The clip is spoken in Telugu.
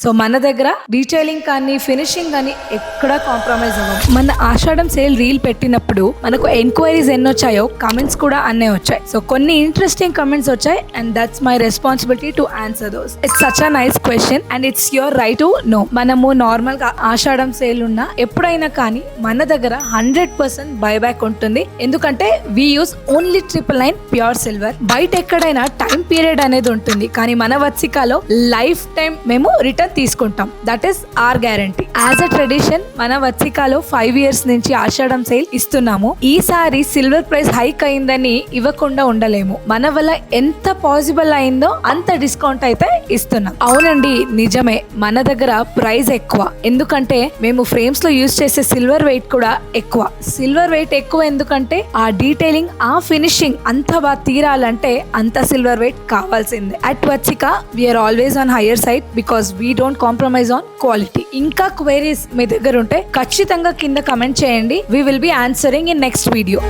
సో మన దగ్గర డీటెయిలింగ్ కానీ ఫినిషింగ్ కానీ ఎక్కడా కాంప్రమైజ్ అవ్వం. మన ఆషాఢం సేల్ రీల్ పెట్టినప్పుడు మనకు ఎంక్వైరీస్ ఎన్ని వచ్చాయో కమెంట్స్ కూడా అన్నే వచ్చాయి. సో కొన్ని ఇంట్రెస్టింగ్ కమెంట్స్ వచ్చాయి and that's my responsibility to answer those. It's such a nice question and it's your right to know. మనము నార్మల్ గా ఆషాఢం సేల్ ఉన్నా ఎప్పుడైనా కానీ మన దగ్గర 100% బైబ్యాక్ ఉంటుంది. ఎందుకంటే we use only 999 pure silver. బయట ఎక్కడైనా టైం పీరియడ్ అనేది ఉంటుంది, కానీ మన వత్సికాలో లైఫ్ టైం మేము రిటర్న్ తీసుకుంటాం. That is our guarantee. As a tradition మన వత్సికాలో 5 years నుంచి ఆషాఢం సేల్ ఇస్తున్నాము. ఈసారి సిల్వర్ ప్రైస్ హైక్ అయిందని ఇవ్వకుండా ఉండలేము. మన వల్ల ఎంత పాసిబుల్ అయిందో అంత డిస్కౌంట్ అయితే ఇస్తున్నాం. అవునండి, నిజమే, మన దగ్గర ప్రైస్ ఎక్కువ. ఎందుకంటే మేము ఫ్రేమ్స్ లో యూజ్ చేసే సిల్వర్ వెయిట్ కూడా ఎక్కువ. సిల్వర్ వెయిట్ ఎక్కువ ఎందుకంటే ఆ డీటెయిలింగ్, ఆ ఫినిషింగ్ అంత బాగా తీరాలంటే అంత సిల్వర్ వెయిట్ కావాల్సిందే. At Vatsika we're always on higher side because we don't compromise on quality. ఇంకా క్వైరీస్ మీ దగ్గర ఉంటే ఖచ్చితంగా కింద కమెంట్ చేయండి. We will be answering in next video.